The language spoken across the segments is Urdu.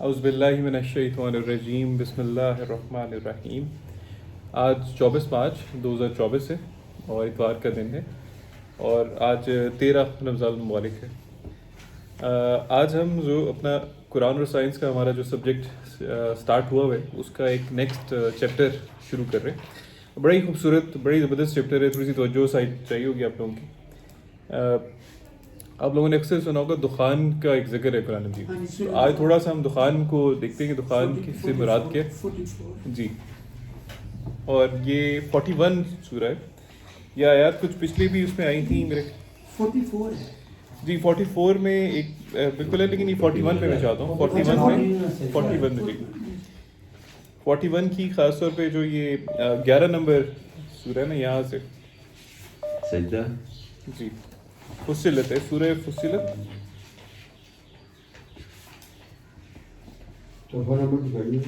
اعوذ باللہ من الشیطان الرجیم بسم اللہ الرحمن الرحیم. آج 24/5/2024 ہے اور اتوار کا دن ہے اور آج 13 رمضان المبارک ہے. آج ہم جو اپنا قرآن اور سائنس کا ہمارا جو سبجیکٹ سٹارٹ ہوا ہے اس کا ایک نیکسٹ چیپٹر شروع کر رہے ہیں. بڑا ہی خوبصورت بڑی زبردست چیپٹر ہے. تھوڑی سی توجہ چاہیے ہوگی آپ لوگوں کی. آپ لوگوں نے اکثر سنا ہوگا دخان کا ایک ذکر ہے قرآن مجید. تو آج تھوڑا سا ہم دخان کو دیکھتے ہیں کہ دخان سے مراد کیا جی. اور یہ 41 سورہ ہے. یہ آیات کچھ پچھلی بھی اس میں آئی تھیں میرے 44 ہے جی. 44 میں ایک بالکل ہے لیکن یہ 41 پہ میں چاہتا ہوں. 41 میں جی 41 کی خاص طور پہ جو یہ 11 نمبر سورہ ہے نا یہاں سے سجدہ جی فصلت ہے سورہ فصلت. تو فون نمبر تو گاڑی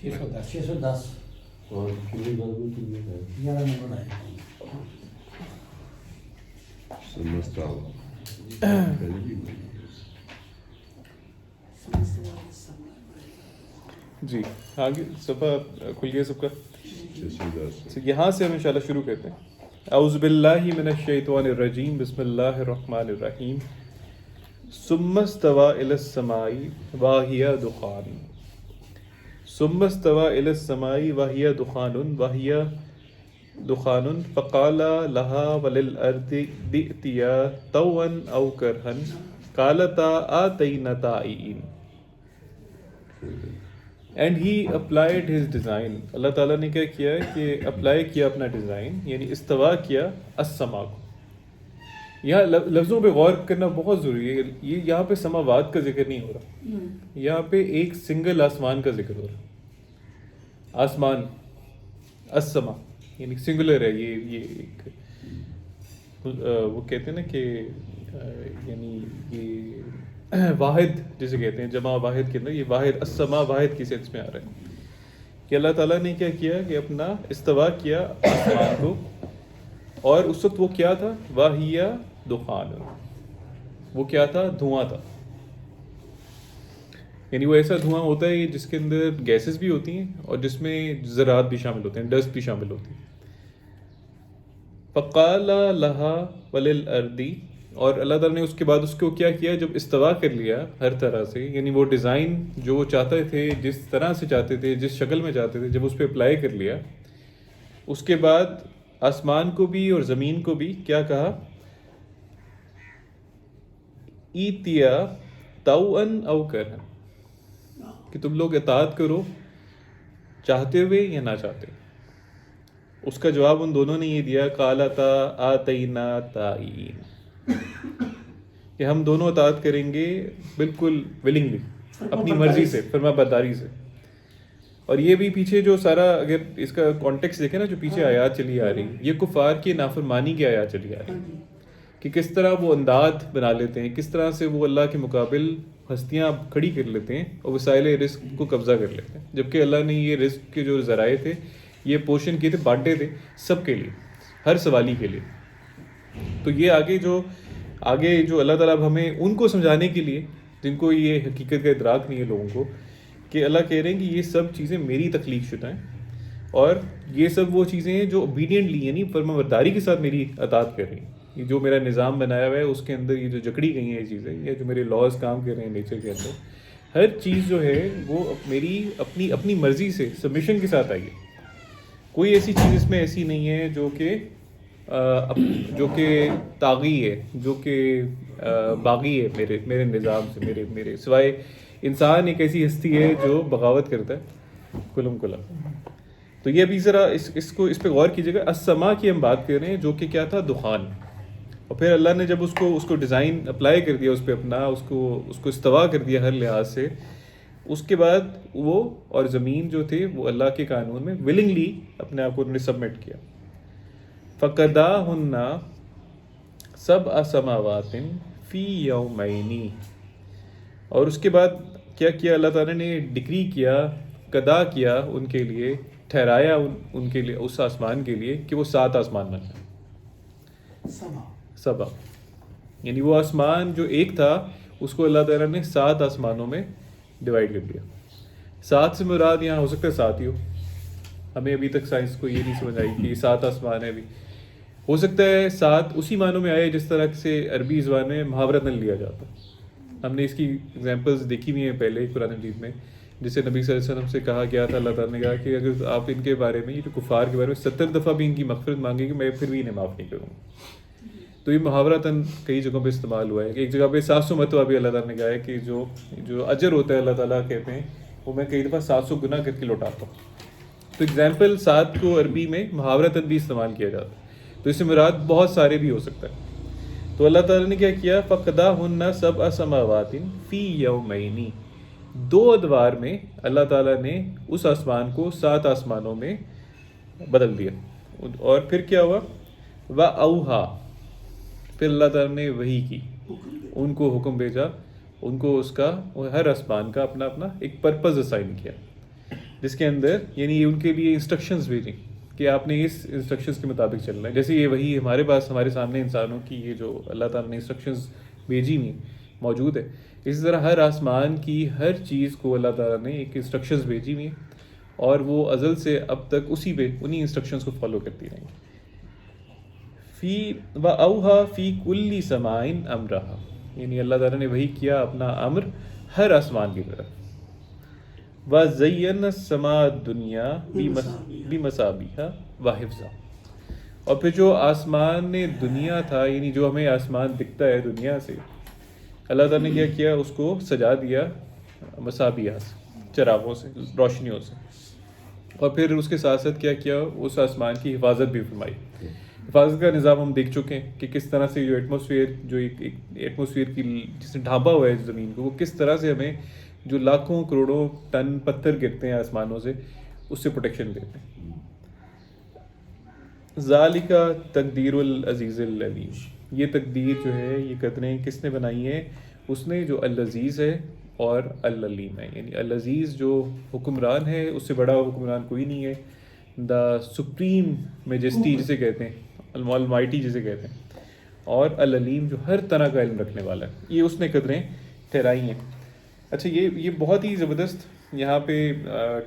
610 اور کتنی مضبوط کی ہے 11 نمبر ہے. سمجھتا جی آگے صفحہ کھل گیا سب کا. 610 یہاں سے ہم انشاءاللہ شروع کرتے ہیں. اعوذ باللہ من الشیطان الرجیم بسم اللہ الرحمن الرحیم. ثم استوى الى السماء وهي دخان ثم استوى الى السماء وهي دخان فقال لها وللارض ائتيا طوعا او كرها قالتا آتينا طائعين. And he applied his design. اللہ تعالیٰ نے کیا کیا ہے کہ اپلائی کیا اپنا ڈیزائن یعنی استوا کیا السما کو. یہاں لفظوں پہ غور کرنا بہت ضروری ہے. یہ یہاں پہ سماوات کا ذکر نہیں ہو رہا, یہاں پہ ایک سنگل آسمان کا ذکر ہو رہا. آسمان السما یعنی سنگولر ہے. یہ ایک وہ کہتے ہیں نا کہ یعنی یہ واحد جسے کہتے ہیں جمع واحد کے اندر یہ واحد السما واحد کی سینس میں آ رہا ہے کہ اللہ تعالیٰ نے کیا کیا کہ اپنا استوا کیا آسمان کو. اور اس وقت وہ کیا تھا واہیہ دخان, وہ کیا تھا دھواں تھا. یعنی وہ ایسا دھواں ہوتا ہے جس کے اندر گیسز بھی ہوتی ہیں اور جس میں ذرات بھی شامل ہوتے ہیں, ڈسٹ بھی شامل ہوتی ہے. فقال لها وللارض, اور اللہ تعالیٰ نے اس کے بعد اس کو کیا کیا جب استوا کر لیا ہر طرح سے یعنی وہ ڈیزائن جو وہ چاہتے تھے جس طرح سے چاہتے تھے جس شکل میں چاہتے تھے جب اس پہ اپلائی کر لیا اس کے بعد آسمان کو بھی اور زمین کو بھی کیا کہا ایتیا طوعن او کرہن کہ تم لوگ اطاعت کرو چاہتے ہوئے یا نہ چاہتے. اس کا جواب ان دونوں نے یہ دیا قالتا آتینا طائعین کہ ہم دونوں اطاعت کریں گے بالکل ولنگلی اپنی مرضی سے فرما برداری سے. اور یہ بھی پیچھے جو سارا اگر اس کا کانٹیکس دیکھیں نا جو پیچھے آیات چلی آ رہی یہ کفار کی نافرمانی کی آیات چلی آ رہی کہ کس طرح وہ انداز بنا لیتے ہیں, کس طرح سے وہ اللہ کے مقابل ہستیاں کھڑی کر لیتے ہیں اور وسائل رزق کو قبضہ کر لیتے ہیں, جبکہ اللہ نے یہ رزق کے جو ذرائع تھے یہ پوشن کیے تھے, بانٹے تھے سب کے لیے, ہر سوالی کے لیے. تو یہ آگے جو اللہ تعالیٰ اب ہمیں ان کو سمجھانے کے لیے جن کو یہ حقیقت کا ادراک نہیں ہے لوگوں کو کہ اللہ کہہ رہے ہیں کہ یہ سب چیزیں میری تخلیق شدہ ہیں اور یہ سب وہ چیزیں ہیں جو اوبیڈینٹلی یعنی فرما برداری کے ساتھ میری اطاعت کر رہی ہیں. یہ جو میرا نظام بنایا ہوا ہے اس کے اندر یہ جو جکڑی گئی ہیں یہ چیزیں, یہ جو میرے لاز کام کر رہے ہیں نیچر کے اندر, ہر چیز جو ہے وہ میری اپنی مرضی سے سبمیشن کے ساتھ آئی ہے. کوئی ایسی چیز اس میں ایسی نہیں ہے جو کہ طاغی ہے, جو کہ باغی ہے میرے نظام سے, میرے سوائے انسان ایک ایسی ہستی ہے جو بغاوت کرتا ہے کلم کلا. تو یہ ابھی ذرا اس پہ غور کیجیے گا. السما کی ہم بات کر رہے ہیں جو کہ کیا تھا دخان, اور پھر اللہ نے جب اس کو ڈیزائن اپلائی کر دیا اس پہ اپنا اس کو استوا کر دیا ہر لحاظ سے, اس کے بعد وہ اور زمین جو تھے وہ اللہ کے قانون میں ولنگلی اپنے آپ کو انہوں نے سبمٹ کیا. فقداہن سبع سماوات فی یومین, اور اس کے بعد کیا کیا اللہ تعالیٰ نے ڈکری کیا, قضا کیا ان کے لیے, ٹھہرایا ان کے لیے اس آسمان کے لیے کہ وہ 7 آسمان بن جائیں. سبع یعنی وہ آسمان جو ایک تھا اس کو اللہ تعالیٰ نے 7 آسمانوں میں ڈیوائڈ کر دیا. 7 سے مراد یہاں ہو سکتا ہے 7 ہی ہو. ہمیں ابھی تک سائنس کو یہ نہیں سمجھ آئی کہ 7 آسمان ہے. ابھی ہو سکتا ہے 7 اسی معنوں میں آئے جس طرح سے عربی زبان میں محاورتاً لیا جاتا. ہم نے اس کی اگزامپلس دیکھی ہوئی ہیں پہلے قرآن مجید میں, جسے نبی صلی اللہ علیہ وسلم سے کہا گیا تھا, اللہ تعالیٰ نے کہا کہ اگر آپ ان کے بارے میں, یہ جو کفار کے بارے میں 70 دفعہ بھی ان کی مغفرت مانگیں گے, میں پھر بھی انہیں معاف نہیں کروں گا. تو یہ محاورتاً کئی جگہوں پہ استعمال ہوا ہے. ایک جگہ پہ 700 مرتبہ بھی اللہ تعالیٰ نے کہا ہے کہ جو اجر ہوتا ہے اللہ تعالیٰ کہتے ہیں وہ میں کئی دفعہ 700 گنا کر کے لوٹاتا ہوں. تو اگزامپل 7 کو عربی میں محاورتاً بھی استعمال کیا جاتا ہے. تو اس سے مراد بہت سارے بھی ہو سکتا ہے. تو اللہ تعالیٰ نے کیا کیا, فَقَضَاهُنَّ سَبْعَ سَمَاوَاتٍ فِي يَوْمَيْنِ, 2 ادوار میں اللہ تعالیٰ نے اس آسمان کو 7 آسمانوں میں بدل دیا. اور پھر کیا ہوا, وَأَوْحَىٰ, پھر اللہ تعالیٰ نے وحی کی, ان کو حکم بھیجا, ان کو اس کا ہر آسمان کا اپنا اپنا ایک پرپز اسائن کیا, جس کے اندر یعنی ان کے لیے انسٹرکشنز بھیجیں کہ آپ نے اس انسٹرکشنز کے مطابق چلنا ہے. جیسے یہ وہی ہمارے پاس ہمارے سامنے انسانوں کی یہ جو اللہ تعالیٰ نے انسٹرکشنز بھیجی ہوئی موجود ہے, اسی طرح ہر آسمان کی ہر چیز کو اللہ تعالیٰ نے ایک انسٹرکشنز بھیجی ہوئی ہیں, اور وہ ازل سے اب تک انہی انسٹرکشنز کو فالو کرتی رہیں گی. وَأَوْحَىٰ فِي كُلِّ سَمَاءٍ أَمْرَهَا, یعنی اللہ تعالیٰ نے وہی کیا اپنا امر ہر آسمان کی طرف. وَزَيَّنَّ السَّمَاءَ الدُّنْيَا بِمَصَابِيحَ وَحِفْظًا, اور پھر جو آسمان دنیا تھا, یعنی جو ہمیں آسمان دکھتا ہے دنیا سے, اللہ تعالیٰ نے کیا کیا, اس کو سجا دیا مصابیح سے, چراغوں سے, روشنیوں سے. اور پھر اس کے ساتھ ساتھ کیا کیا, اس آسمان کی حفاظت بھی فرمائی. حفاظت کا نظام ہم دیکھ چکے ہیں کہ کس طرح سے جو ایٹماسفیئر, جو ایک ایٹماسفیئر کی جس نے ڈھانپا ہوا ہے زمین کو, وہ کس طرح سے ہمیں جو لاکھوں کروڑوں ٹن پتھر گرتے ہیں آسمانوں سے, اس سے پروٹیکشن دیتے ہیں. ذالک تقدیر العزیز العلیم, یہ تقدیر جو ہے یہ قدریں کس نے بنائی ہیں, اس نے جو العزیز ہے اور العلیم ہے. یعنی العزیز جو حکمران ہے, اس سے بڑا حکمران کوئی نہیں ہے. دا سپریم میجسٹی جسے کہتے ہیں, المائٹی جسے کہتے ہیں, اور العلیم جو ہر طرح کا علم رکھنے والا ہے, یہ اس نے قدریں ٹھہرائی ہیں. اچھا, یہ بہت ہی زبردست یہاں پہ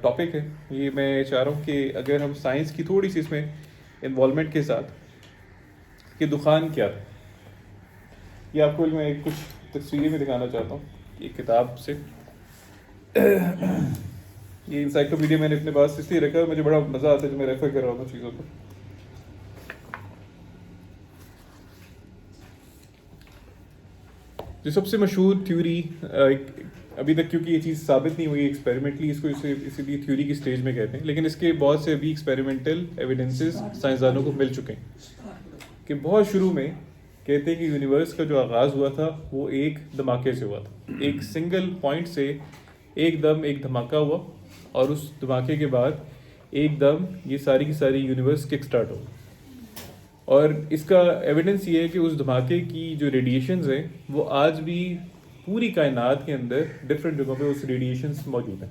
ٹاپک ہے. یہ میں چاہ رہا ہوں کہ اگر ہم سائنس کی تھوڑی سی اس میں انوالومنٹ کے ساتھ, کہ دخان کیا ہے, یہ آپ کو میں کچھ تصویریں میں دکھانا چاہتا ہوں ایک کتاب سے. یہ انسائکلوپیڈیا میں نے اپنے پاس اس لیے رکھا, مجھے بڑا مزہ آتا ہے جو میں ریفر کر رہا ہوں چیزوں کو. جو سب سے مشہور تھیوری ابھی تک, کیونکہ یہ چیز ثابت نہیں ہوئی ایکسپیریمنٹلی, اس کو اسی لیے تھیوری کی سٹیج میں کہتے ہیں, لیکن اس کے بہت سے ابھی ایکسپیریمنٹل ایویڈنسز سائنسدانوں کو مل چکے ہیں کہ بہت شروع میں کہتے ہیں کہ یونیورس کا جو آغاز ہوا تھا وہ ایک دھماکے سے ہوا تھا. ایک سنگل پوائنٹ سے ایک دم ایک دھماکہ ہوا, اور اس دھماکے کے بعد ایک دم یہ ساری کی ساری یونیورس کک سٹارٹ ہو. اور اس کا ایویڈنس یہ ہے کہ اس دھماکے کی جو ریڈیشنز ہیں وہ آج بھی پوری کائنات کے اندر ڈفرینٹ جگہوں پہ اس ریڈیشنز موجود ہیں,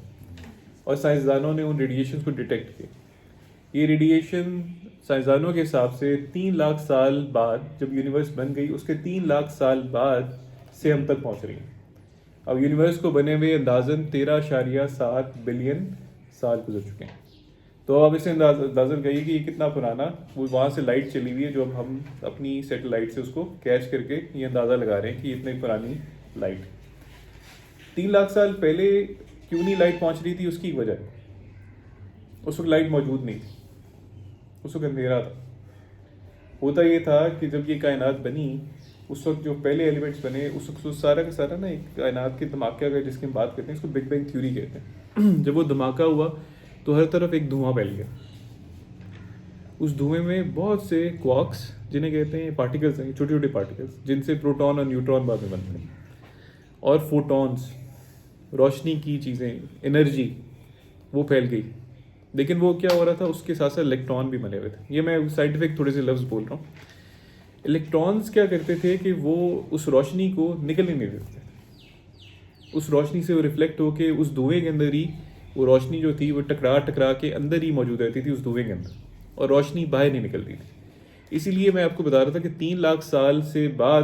اور سائنسدانوں نے ان ریڈیشنز کو ڈیٹیکٹ کیا. یہ ریڈیشن سائنسدانوں کے حساب سے 3 لاکھ سال بعد, جب یونیورس بن گئی اس کے 3 لاکھ سال بعد سے ہم تک پہنچ رہی ہیں. اب یونیورس کو بنے ہوئے اندازاً 13.7 بلین سال گزر چکے ہیں. تو اب اسے اندازاً کہیے کہ یہ کتنا پرانا, وہ وہاں سے لائٹ چلی ہوئی ہے جو اب ہم اپنی سیٹلائٹ سے اس کو کیچ کر کے یہ اندازہ لگا رہے ہیں کہ اتنی پرانی لائٹ. 3 لاکھ سال پہلے کیوں نہیں لائٹ پہنچ رہی تھی, اس کی وجہ اس وقت لائٹ موجود نہیں تھی, اس وقت اندھیرا تھا. ہوتا یہ تھا کہ جب یہ کائنات بنی اس وقت جو پہلے ایلیمنٹس بنے, اس وقت سارا کا سارا نا ایک کائنات کے دھماکے کا جس کی ہم بات کرتے ہیں اس کو بگ بینگ تھیوری کہتے ہیں. جب وہ دھماکہ ہوا تو ہر طرف ایک دھواں پھیل گیا. اس دھوئیں میں بہت سے کوارکس جنہیں کہتے ہیں پارٹیکلس ہیں, چھوٹے چھوٹے پارٹیکلس جن سے پروٹون اور نیوٹرون بعد میں بنتے ہیں, اور فوٹونز, روشنی کی چیزیں, انرجی, وہ پھیل گئی. لیکن وہ کیا ہو رہا تھا, اس کے ساتھ ساتھ الیکٹران بھی بنے ہوئے تھے. یہ میں سائنٹیفک تھوڑے سے لفظ بول رہا ہوں. الیکٹرانز کیا کرتے تھے کہ وہ اس روشنی کو نکلنے نہیں دیتے, اس روشنی سے وہ ریفلیکٹ ہو کے اس دھوئیں کے اندر ہی وہ روشنی جو تھی وہ ٹکرا کے اندر ہی موجود رہتی تھی اس دھوئیں کے اندر, اور روشنی باہر نہیں نکلتی تھی. اسی لیے میں آپ کو بتا رہا تھا کہ 3 لاکھ سال سے بعد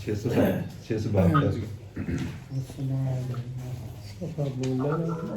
672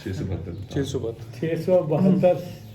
672 672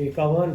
51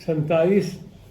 47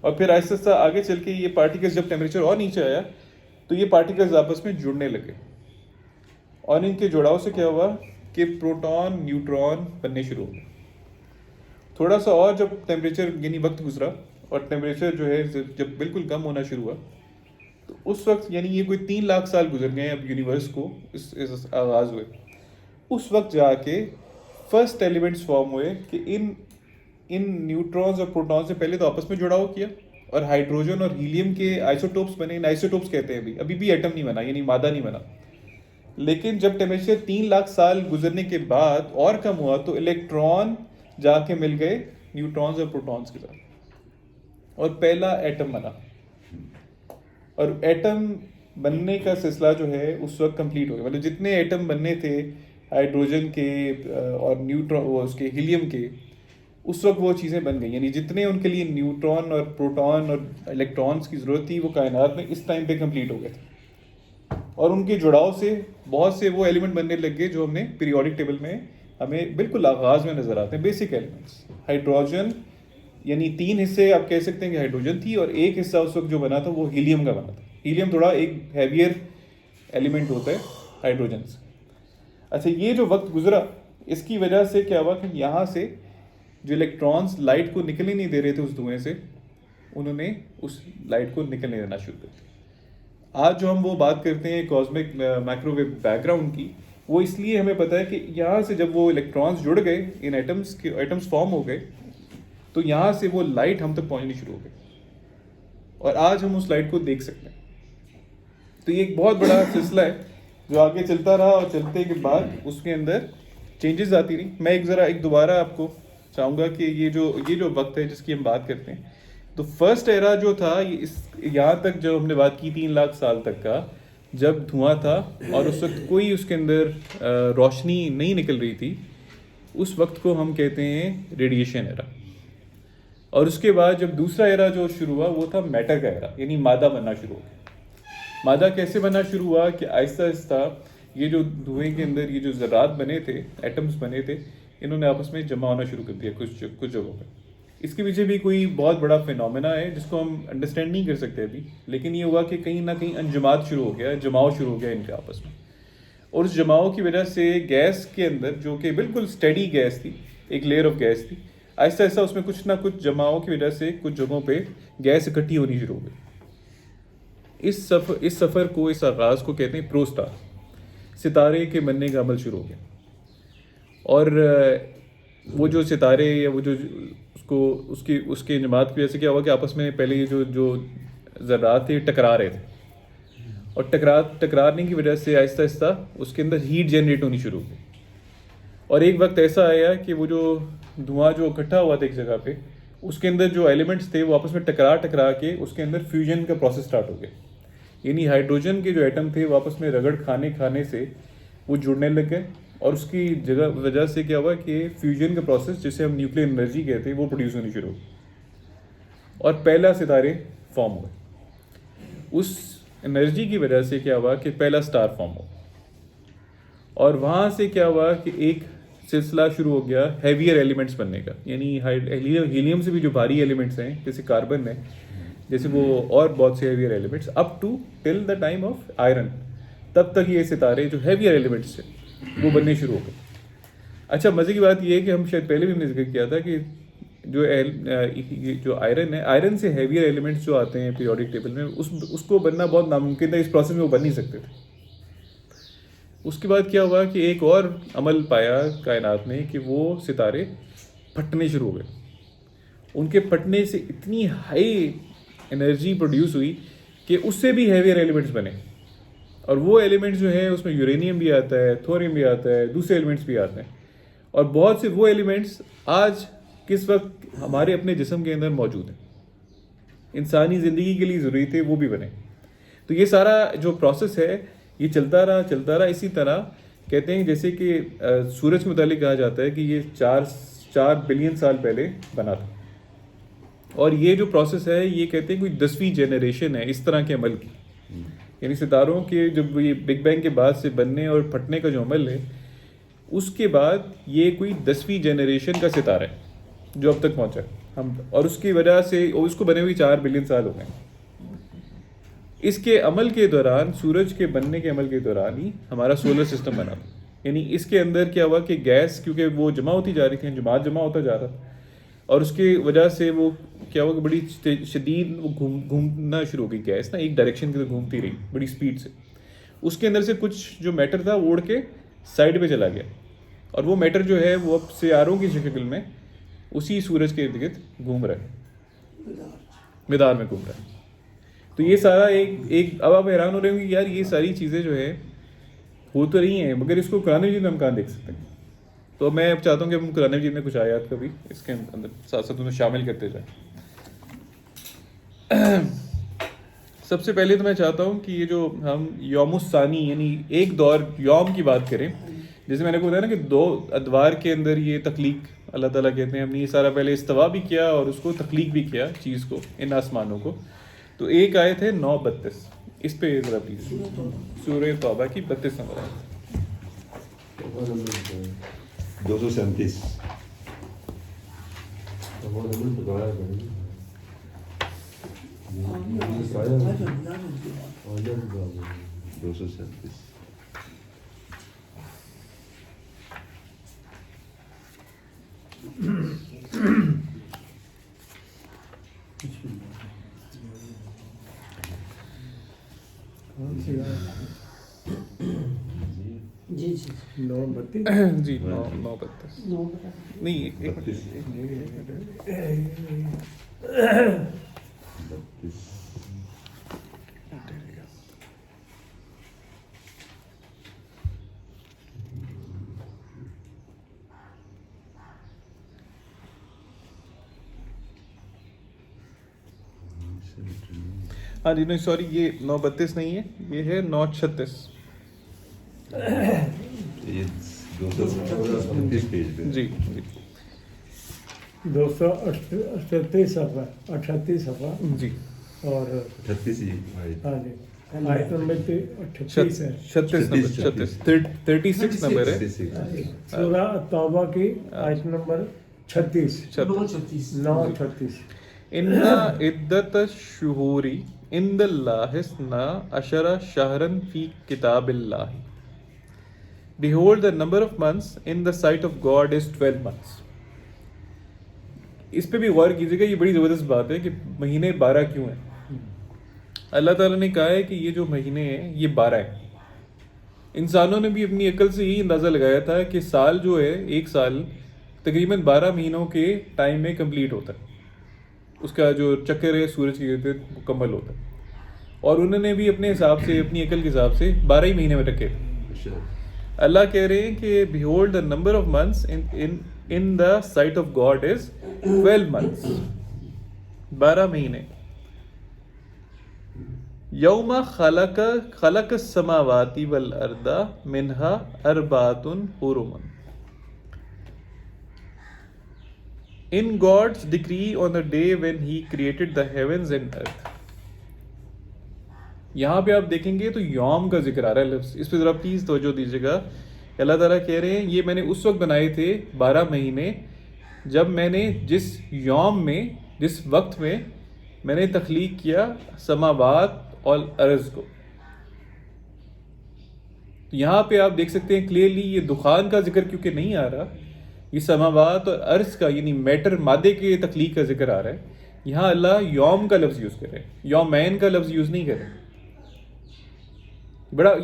اور پھر آہستہ آہستہ آگے چل کے یہ پارٹیکلز جب ٹیمپریچر اور نیچے آیا تو یہ پارٹیکلز آپس میں جڑنے لگے، اور ان کے جڑاؤ سے کیا ہوا کہ پروٹون نیوٹران بننے شروع ہو گئے. تھوڑا سا اور جب ٹیمپریچر یعنی وقت گزرا اور ٹیمپریچر جو ہے جب بالکل کم ہونا شروع ہوا تو اس وقت یعنی یہ کوئی 3 لاکھ سال گزر گئے اب یونیورس کو اس آغاز ہوئے، اس وقت جا کے فرسٹ ایلیمنٹس فارم ہوئے کہ ان نیوٹرونز اور پروٹون سے پہلے تو آپس میں جڑاؤ کیا اور ہائیڈروجن اور ہیلیم کے آئسوٹوپس بنے. آئسوٹوپس کہتے ہیں ابھی بھی ایٹم نہیں بنا یعنی مادہ نہیں بنا. لیکن جب ٹیمپریچر 3 لاکھ سال گزرنے کے بعد اور کم ہوا تو الیکٹران جا کے مل گئے نیوٹرونز اور پروٹونز کے ساتھ اور پہلا ایٹم بنا. اور ایٹم بننے کا سلسلہ جو ہے اس وقت کمپلیٹ ہو گیا. مطلب جتنے ایٹم بننے تھے ہائیڈروجن کے اور نیوٹرون اس کے ہیلیم کے اس وقت وہ چیزیں بن گئی. یعنی جتنے ان کے لیے نیوٹرون اور پروٹون اور الیکٹرانس کی ضرورت تھی وہ کائنات میں اس ٹائم پہ کمپلیٹ ہو گئے تھے. اور ان کے جڑاؤ سے بہت سے وہ ایلیمنٹ بننے لگ گئے جو ہم نے پیریوڈک ٹیبل میں ہمیں بالکل آغاز میں نظر آتے ہیں. بیسک ایلیمنٹس ہائیڈروجن یعنی 3 حصے آپ کہہ سکتے ہیں کہ ہائیڈروجن تھی اور ایک حصہ اس وقت جو بنا تھا وہ ہیلیم کا بنا تھا. ہیلیم تھوڑا ایک ہیویئر ایلیمنٹ ہوتا ہے ہائیڈروجن سے. اچھا یہ جو وقت گزرا اس کی وجہ سے کیا ہوا کہ یہاں سے جو الیکٹرانس لائٹ کو نکلنے نہیں دے رہے تھے اس دھوئیں سے انہوں نے اس لائٹ کو نکلنے دینا شروع کر دیا. آج جو ہم وہ بات کرتے ہیں کاسمک مائکرو ویو بیک گراؤنڈ کی وہ اس لیے ہمیں پتہ ہے کہ یہاں سے جب وہ الیکٹرانس جڑ گئے ان ایٹمس فارم ہو گئے تو یہاں سے وہ لائٹ ہم تک پہنچنی شروع ہو گئی اور آج ہم اس لائٹ کو دیکھ سکتے ہیں. تو یہ ایک بہت بڑا سلسلہ ہے جو آگے چلتا رہا اور چلتے کے بعد اس کے اندر چینجز آتی رہی. میں ایک دوبارہ آپ کو چاہوں گا کہ یہ جو وقت ہے جس کی ہم بات کرتے ہیں تو فرسٹ ایرا جو تھا یہاں تک جو ہم نے بات کی 3 لاکھ سال تک کا جب دھواں تھا اور اس وقت کوئی اس کے اندر روشنی نہیں نکل رہی تھی اس وقت کو ہم کہتے ہیں ریڈیشن ایرا. اور اس کے بعد جب دوسرا ایرا جو شروع ہوا وہ تھا میٹر کا ایرا یعنی مادہ بننا شروع ہو گیا. مادہ کیسے بننا شروع ہوا کہ آہستہ آہستہ یہ جو دھوئیں کے اندر یہ جو ذرات بنے تھے ایٹمس بنے تھے انہوں نے آپس میں جمع ہونا شروع کر دیا کچھ جگہوں پہ. اس کے پیچھے بھی کوئی بہت بڑا فینومینا ہے جس کو ہم انڈرسٹینڈ نہیں کر سکتے ابھی, لیکن یہ ہوا کہ کہیں نہ کہیں انجماد شروع ہو گیا, جماؤ شروع ہو گیا ان کے آپس میں, اور اس جماؤ کی وجہ سے گیس کے اندر جو کہ بالکل اسٹیڈی گیس تھی, ایک لیئر آف گیس تھی, آہستہ آہستہ اس میں کچھ نہ کچھ جماؤں کی وجہ سے کچھ جگہوں پہ گیس اکٹھی ہونی شروع ہو گئی. اس سفر کو, اس آغاز کو کہتے ہیں پروسٹار, ستارے کے بننے کا عمل شروع ہو گیا. اور وہ جو ستارے یا وہ جو اس کے انجماد کی وجہ سے کیا ہوا کہ آپس میں پہلے یہ جو ذرات تھے ٹکرا رہے تھے, اور ٹکرانے کی وجہ سے آہستہ آہستہ اس کے اندر ہیٹ جنریٹ ہونی شروع ہو گئی. اور ایک وقت ایسا آیا کہ وہ جو دھواں جو اکٹھا ہوا تھا ایک جگہ پہ, اس کے اندر جو ایلیمنٹس تھے وہ آپس میں ٹکرا کے اس کے اندر فیوژن کا پروسیس سٹارٹ ہو گیا. یعنی ہائیڈروجن کے جو ایٹم تھے وہ آپس میں رگڑ کھانے سے وہ جڑنے لگ گئے, اور اس کی وجہ سے کیا ہوا کہ فیوژن کا پروسیس جسے ہم نیوکلیر انرجی کہتے ہیں وہ پروڈیوس ہونی شروع ہوئی, اور پہلا ستارے فارم ہوئے. اس انرجی کی وجہ سے کیا ہوا کہ پہلا سٹار فارم ہوا, اور وہاں سے کیا ہوا کہ ایک سلسلہ شروع ہو گیا ہیویئر ایلیمنٹس بننے کا. یعنی ہیلیم سے بھی جو بھاری ایلیمنٹس ہیں جیسے کاربن ہے, جیسے وہ اور بہت سے heavier elements up to till the time of iron, تب تک یہ ستارے جو ہیویئر ایلیمنٹس ہیں وہ بننے شروع ہو گئے. اچھا مزے کی بات یہ ہے کہ ہم شاید پہلے بھی ہم نے ذکر کیا تھا کہ جو آئرن ہے, آئرن سے ہیویئر ایلیمنٹس جو آتے ہیں پیریوڈک ٹیبل میں, اس کو بننا بہت ناممکن تھا. اس پروسیس میں وہ بن نہیں سکتے تھے. اس کے بعد کیا ہوا کہ ایک اور عمل پایا کائنات نے کہ وہ ستارے پھٹنے شروع ہو گئے. ان کے پھٹنے سے اتنی ہائی انرجی پروڈیوس ہوئی کہ اس سے بھی ہیویئر ایلیمنٹس بنے, اور وہ ایلیمنٹس جو ہیں اس میں یورینیم بھی آتا ہے, تھوریم بھی آتا ہے, دوسرے ایلیمنٹس بھی آتے ہیں, اور بہت سے وہ ایلیمنٹس آج کس وقت ہمارے اپنے جسم کے اندر موجود ہیں, انسانی زندگی کے لیے ضروری تھے, وہ بھی بنے. تو یہ سارا جو پروسیس ہے یہ چلتا رہا. اسی طرح کہتے ہیں جیسے کہ سورج کے متعلق کہا جاتا ہے کہ یہ 4 بلین سال پہلے بنا تھا, اور یہ جو پروسیس ہے یہ کہتے ہیں کوئی 10ویں جنریشن ہے اس طرح کے عمل کی. یعنی ستاروں کے جب یہ بگ بینگ کے بعد سے بننے اور پھٹنے کا جو عمل ہے اس کے بعد یہ کوئی 10ویں جنریشن کا ستارہ ہے. جو اب تک پہنچا ہم، اور اس کی وجہ سے اس کو بنے ہوئی 4 بلین سال ہو گئے. اس کے عمل کے دوران، سورج کے بننے کے عمل کے دوران ہی ہمارا سولر سسٹم بنا. یعنی اس کے اندر کیا ہوا کہ گیس کیونکہ وہ جمع ہوتی جا رہی تھی، جمع ہوتا جا رہا تھا، اور اس کی وجہ سے وہ کیا ہوا کہ بڑی شدید وہ گھومنا شروع ہو گئی گیس نا، ایک ڈائریکشن کی طرف گھومتی رہی بڑی اسپیڈ سے. اس کے اندر سے کچھ جو میٹر تھا وہ اڑ کے سائڈ پہ چلا گیا، اور وہ میٹر جو ہے وہ اب سیاروں کی شکل میں اسی سورج کے ارد گرد گھوم رہا ہے، مدار میں گھوم رہا ہے. تو یہ سارا ایک اب آپ حیران ہو رہے ہوں کہ یار یہ ساری چیزیں جو ہے ہو تو رہی ہیں، مگر اس کو قرآن مجید میں ہم کہاں دیکھ سکتے ہیں. تو میں اب چاہتا ہوں کہ ہم قرآن مجید میں کچھ آیات کا بھی اس کے اندر ساتھ ساتھ انہیں شامل کرتے جائیں. سب سے پہلے تو میں چاہتا ہوں کہ یہ جو ہم یوم الثانی یعنی ایک دور یوم کی بات کریں، جیسے میں نے کو بتایا نا کہ 2 ادوار کے اندر یہ تخلیق اللہ تعالیٰ کہتے ہیں. ہم نے یہ سارا پہلے استوا بھی کیا اور اس کو تخلیق بھی کیا چیز کو، ان آسمانوں کو. تو ایک آیت ہے 9:32، اس پہ ذرا پلیز سورہ توبہ کی 32 نمبر آیت. 237. جی 9:32. جی 9:32 نہیں، ایک ہاں جی نہیں سوری، یہ 9:32 نہیں ہے، یہ ہے 9:36. یہ 238 پیج پہ. جی جی 238 صفحہ 38 صفحہ جی اور 38 ہی آیت. ہاں جی آیت نمبر 38 ہے. 36 نمبر 36 نمبر ہے. سورہ توبہ کی آیت نمبر 36 9:36. ان عدت الشہور عند اللہ اثنا عشر شہرا فی کتاب اللہ behold the number of months in the sight of God is 12 months. اس پہ بھی غور کیجیے گا، یہ بڑی زبردست بات ہے کہ مہینے 12 کیوں ہیں. اللہ تعالیٰ نے کہا ہے کہ یہ جو مہینے ہیں یہ 12 ہیں. انسانوں نے بھی اپنی عقل سے یہی اندازہ لگایا تھا کہ سال جو ہے ایک سال تقریباً 12 مہینوں کے ٹائم میں کمپلیٹ ہوتا ہے، اس کا جو چکر ہے سورج کے گرد مکمل ہوتا ہے. اور انہوں نے بھی اپنے حساب سے اپنی عقل کے حساب سے 12 ہی مہینے میں رکھے. اللہ کہہ رہے ہیں کہ behold the number of months in the sight of God is 12 months. 12 مہینے. یوم خلق السماوات والارض منها 4 حرم. In God's decree on the day when he created the heavens and earth. یہاں پہ آپ دیکھیں گے تو یوم کا ذکر آ رہا ہے لفظ، اس پہ ذرا پلیز توجہ دیجیے گا. اللہ تعالیٰ کہہ رہے ہیں یہ میں نے اس وقت بنائے تھے 12 مہینے جب میں نے جس یوم میں جس وقت میں میں نے تخلیق کیا سماوات اور ارض کو. یہاں پہ آپ دیکھ سکتے ہیں کلیئرلی یہ دخان کا ذکر کیونکہ نہیں آ رہا، یہ سماوات اور ارض کا یعنی میٹر مادے کے تخلیق کا ذکر آ رہا ہے. یہاں اللہ یوم کا لفظ یوز کر رہے ہیں، یومین کا لفظ یوز نہیں کر رہے.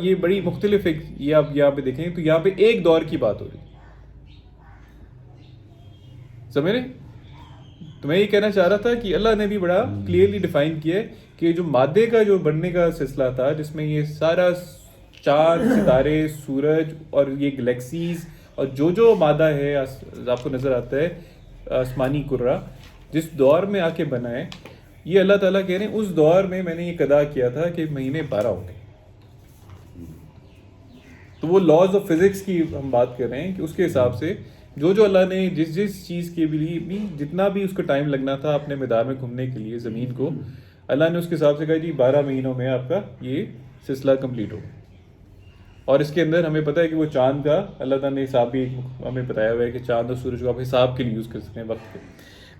یہ بڑی مختلف ہے. یہ آپ یہاں پہ دیکھیں تو یہاں پہ ایک دور کی بات ہو رہی، سمجھ رہے؟ تو میں یہ کہنا چاہ رہا تھا کہ اللہ نے بھی بڑا کلیئرلی ڈیفائن کیا ہے کہ جو مادے کا جو بننے کا سلسلہ تھا جس میں یہ سارا چاند ستارے سورج اور یہ گلیکسیز اور جو مادہ ہے آپ کو نظر آتا ہے آسمانی کرہ جس دور میں آ کے بنا ہے، یہ اللہ تعالیٰ کہہ رہے ہیں اس دور میں میں نے یہ قضا کیا تھا کہ مہینے 12 ہوں گے. تو وہ لاز آف فزکس کی ہم بات کر رہے ہیں کہ اس کے حساب سے جو اللہ نے جس چیز کے بھی جتنا بھی اس کو ٹائم لگنا تھا اپنے مدار میں گھومنے کے لیے زمین کو، اللہ نے اس کے حساب سے کہا جی 12 مہینوں میں آپ کا یہ سلسلہ کمپلیٹ ہوگا. اور اس کے اندر ہمیں پتہ ہے کہ وہ چاند کا اللہ تعالیٰ نے حساب بھی ہمیں بتایا ہوا ہے کہ چاند اور سورج کو آپ حساب کے لیے یوز کر سکتے ہیں وقت کے.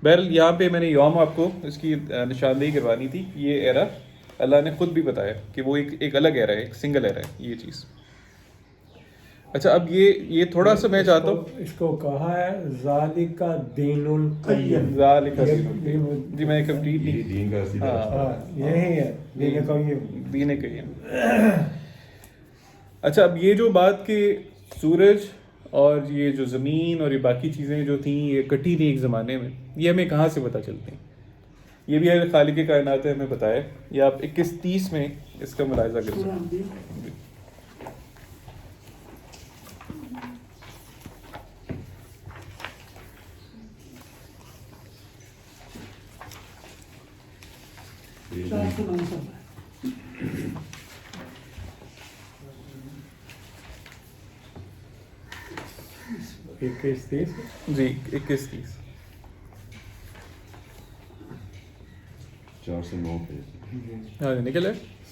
بہرحال یہاں پہ میں نے یوم آپ کو اس کی نشاندہی کروانی تھی. یہ ایرا اللہ نے خود بھی بتایا کہ وہ ایک الگ ایرا ہے, ایک سنگل ایرا ہے یہ چیز. اچھا اب یہ تھوڑا سا میں چاہتا ہوں, اس کو کہا ہے ذالک دین القیم. ذالک دین, جی میں کمپلیٹ یہ نہیں, دین کا سیدھا راستہ ہے. یہی ہے دین قیم. دین قیم. اچھا اب یہ جو بات کہ سورج اور یہ جو زمین اور یہ باقی چیزیں جو تھیں یہ کٹی تھیں ایک زمانے میں, یہ ہمیں کہاں سے پتہ چلتی ہیں؟ یہ بھی خالق کائنات نے ہمیں بتایا. یہ آپ 21:30 میں اس کا ملاحظہ کر سکتے ہیں. جی. جی 21:30 4 سے 9 پیج. ہاں نکل ہے.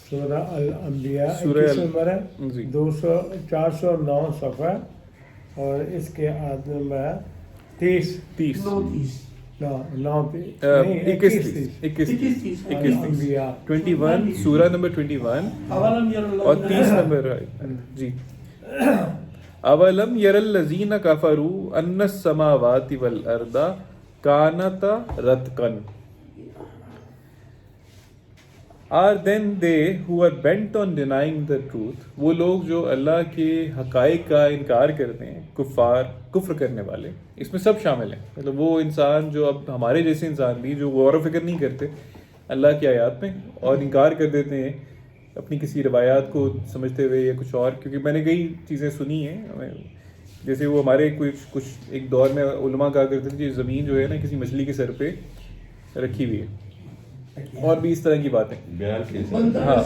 سورہ الانبیاء سورہ 21 نمبر ہے, جی 409 صفحہ, اور اس کے آدھ نمبر ہے 30 الانبیاء 21 سورہ نمبر 21 اور 30 نمبر ہے. جی اولم یر الذین کفروا ان السماوات والارض کانتا رتقا are then they who are bent on denying the truth, وہ لوگ جو اللہ کے حقائق کا انکار کرتے ہیں, کفر کرنے والے, اس میں سب شامل ہیں. مطلب وہ انسان جو اب ہمارے جیسے انسان بھی جو غور و فکر نہیں کرتے اللہ کی آیات میں اور انکار کر دیتے ہیں اپنی کسی روایات کو سمجھتے ہوئے یا کچھ اور. کیونکہ میں نے کئی چیزیں سنی ہیں, جیسے وہ ہمارے کچھ ایک دور میں علماء کہا کرتے تھے کہ زمین جو ہے نا کسی مچھلی کے سر پہ رکھی ہوئی ہے, اور بھی اس طرح کی باتیں. ہاں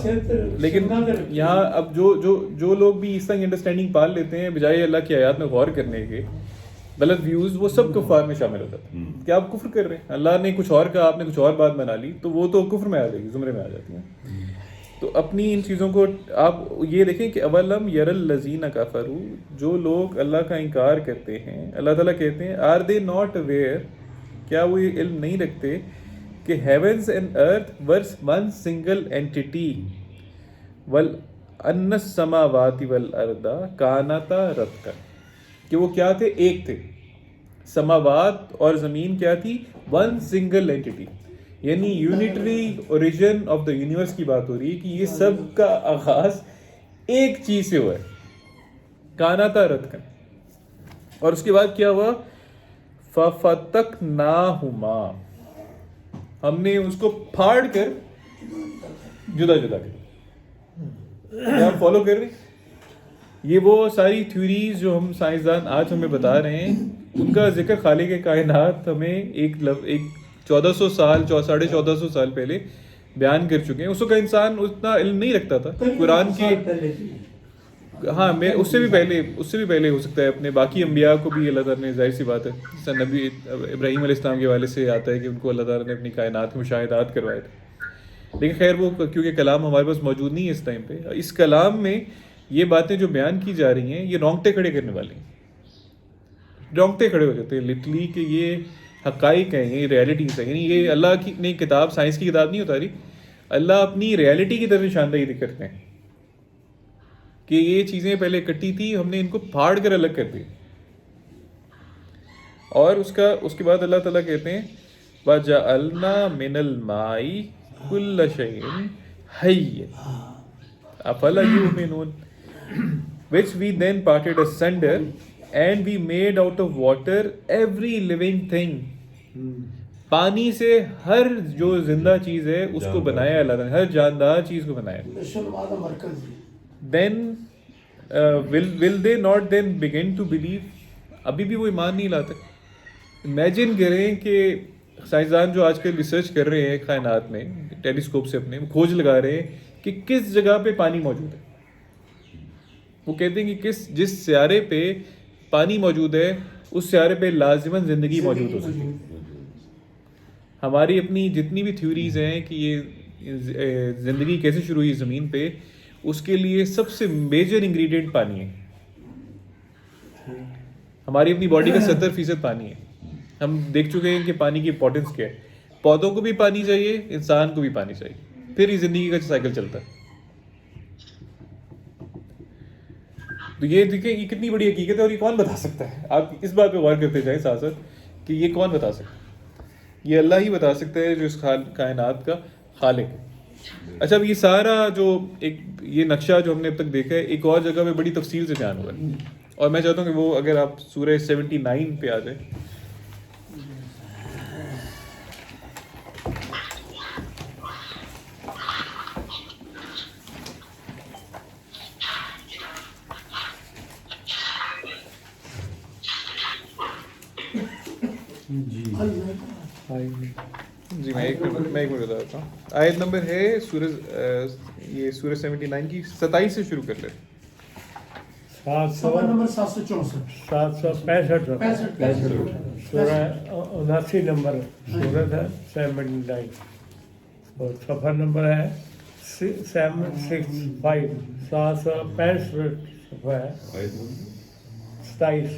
لیکن یہاں اب جو لوگ بھی اس طرح کی انڈرسٹینڈنگ پال لیتے ہیں بجائے اللہ کی آیات میں غور کرنے کے, غلط ویوز, وہ سب کفار میں شامل ہوتا ہے. کہ آپ کفر کر رہے ہیں, اللہ نے کچھ اور کہا, آپ نے کچھ اور بات بنا لی, تو وہ تو کفر میں آ جائے گی, زمرے میں آ جاتی ہیں. تو اپنی ان چیزوں کو آپ یہ دیکھیں کہ اولم یر الذین کفروا, جو لوگ اللہ کا انکار کرتے ہیں, اللہ تعالیٰ کہتے ہیں آر دے ناٹ اویئر, کیا وہ یہ علم نہیں رکھتے کہ heavens and earth were one single entity وَأَنَّ السَّمَاوَاتِ وَالْأَرْضَ كَانَتَا رَتْقًا, کہ وہ کیا تھے, ایک تھے. سماوات اور زمین کیا تھی, ون سنگل اینٹی, یعنی unitary origin of the universe کی بات ہو رہی ہے کہ یہ سب کا آغاز ایک چیز سے ہوا ہے, کانتا رتقًا. اور اس کے بعد کیا ہوا, فَفَتَقْنَاهُمَا, ہم نے اس کو پھاڑ کر جدا جدا کر. آپ فالو کر رہے ہیں؟ یہ وہ ساری تھیوریز جو ہم سائنسدان آج ہمیں بتا رہے ہیں, ان کا ذکر خالق کائنات ہمیں ایک 1400 سال 1450 سال پہلے بیان کر چکے ہیں. اس وقت انسان اتنا علم نہیں رکھتا تھا قرآن کے. ہاں میں اس سے بھی پہلے ہو سکتا ہے, اپنے باقی انبیاء کو بھی اللہ تعالیٰ نے, ظاہر سی بات ہے, جیسا نبی ابراہیم علیہ السلام کے حوالے سے آتا ہے کہ ان کو اللہ تعالیٰ نے اپنی کائنات کے مشاہدات کروائے تھے. لیکن خیر وہ کیونکہ کلام ہمارے پاس موجود نہیں ہے اس ٹائم پہ, اس کلام میں یہ باتیں جو بیان کی جا رہی ہیں یہ رونگٹے کھڑے کرنے والی ہیں, رونگٹے کھڑے ہو جاتے ہیں لٹرلی کہ یہ حقائق ہیں, یہ ریالٹیز ہیں. یعنی یہ اللہ کی نئی کتاب, سائنس کی کتاب نہیں اتاری, اللہ اپنی ریالٹی کی طرف نشاندہی کرتے ہیں کہ یہ چیزیں پہلے کٹی تھی, ہم نے ان کو پھاڑ کر الگ کر دی. اور اس کے بعد اللہ تعالیٰ کہتے ہیں وَجَعَلْنَا مِنَ الْمَاءِ كُلَّ شَيْءٍ حَيٍّ أَفَلَا يُؤْمِنُونَ, which we then parted asunder and we made out of water every living thing. پانی سے ہر جو زندہ چیز ہے اس کو بنایا اللہ نے, ہر جاندار چیز کو بنایا. then will they not then begin to believe, ابھی بھی وہ ایمان نہیں لاتے. امیجن کریں کہ سائنسدان جو آج کل ریسرچ کر رہے ہیں کائنات میں ٹیلیسکوپ سے, اپنے کھوج لگا رہے ہیں کہ کس جگہ پہ پانی موجود ہے. وہ کہتے ہیں کہ جس سیارے پہ پانی موجود ہے اس سیارے پہ لازماً زندگی موجود ہو سکتی ہے. ہماری اپنی جتنی بھی تھیوریز ہیں کہ یہ زندگی کیسے شروع ہوئی زمین پہ, اس کے لیے سب سے میجر انگریڈینٹ پانی ہے. ہماری اپنی باڈی کا 70% پانی ہے. ہم دیکھ چکے ہیں کہ پانی کی امپورٹنس کیا ہے. پودوں کو بھی پانی چاہیے, انسان کو بھی پانی چاہیے, پھر یہ زندگی کا سائیکل چلتا ہے. تو یہ دیکھیں یہ کتنی بڑی حقیقت ہے, اور یہ کون بتا سکتا ہے؟ آپ اس بات پہ غور کرتے جائیں ساتھ ساتھ کہ یہ کون بتا سکتا ہے. یہ اللہ ہی بتا سکتا ہے جو اس کائنات کا خالق ہے. اچھا, اب یہ سارا جو ایک یہ نقشہ جو ہم نے اب تک دیکھا ہے, ایک اور جگہ پہ بڑی تفصیل سے بیان ہوا ہے, اور میں چاہتا ہوں کہ وہ اگر آپ سورہ 79 پہ آ جائیں. جی میں ایک منٹ بتا دیتا ہوں. آیت نمبر ہے یہ سورہ 79 کی 27 سے شروع کر لیتے. 765 سورہ 79 نمبر سورت ہے 79 اور صفحہ نمبر ہے 765 صفحہ ہے 27.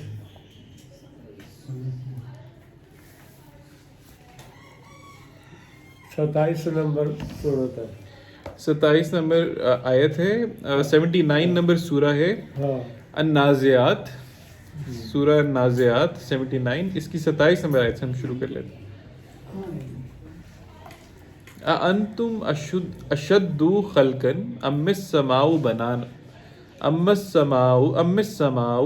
27 نمبر صورت ہے, 27 نمبر آیت ہے. 79 نمبر سورہ ہے ہاں النازعات, سورہ النازعات 79, اس کی 27 نمبر آیت سے ہم شروع کر لیتے ہیں. اَأَنْتُمْ أَشَدُّ خَلْقًا أَمَّ السَّمَاءُ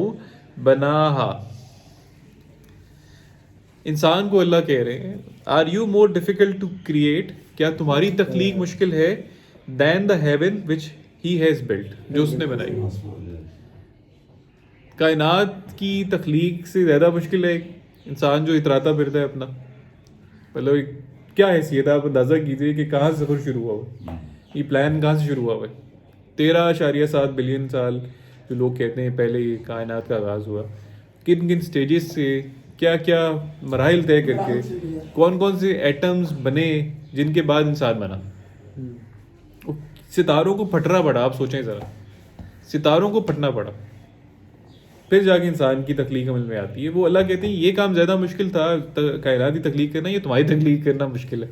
بَنَاهَا. انسان کو اللہ کہہ رہے ہیں are you more difficult to create, کیا تمہاری تخلیق مشکل ہے then the heaven which he has built, جو اس نے بنائی. کائنات کی تخلیق سے زیادہ مشکل ہے انسان جو اتراتا پھرتا ہے اپنا. مطلب کیا حیثیت ہے, آپ اندازہ کیجیے کہ کہاں سے سفر شروع ہوا ہوا, یہ پلان کہاں سے شروع ہوا ہوا ہے. 13.7 بلین سال جو لوگ کہتے ہیں پہلے یہ کائنات کا آغاز ہوا, کن کن سٹیجز سے, کیا کیا مراحل طے کر کے, کون کون سے ایٹمز بنے جن کے بعد انسان بنا. ستاروں کو پھٹنا پڑا, آپ سوچیں ذرا, ستاروں کو پھٹنا پڑا, پھر جا کے انسان کی تخلیق عمل میں آتی ہے. وہ اللہ کہتے ہیں یہ کام زیادہ مشکل تھا کائناتی تخلیق کرنا, یہ تمہاری تخلیق کرنا مشکل ہے.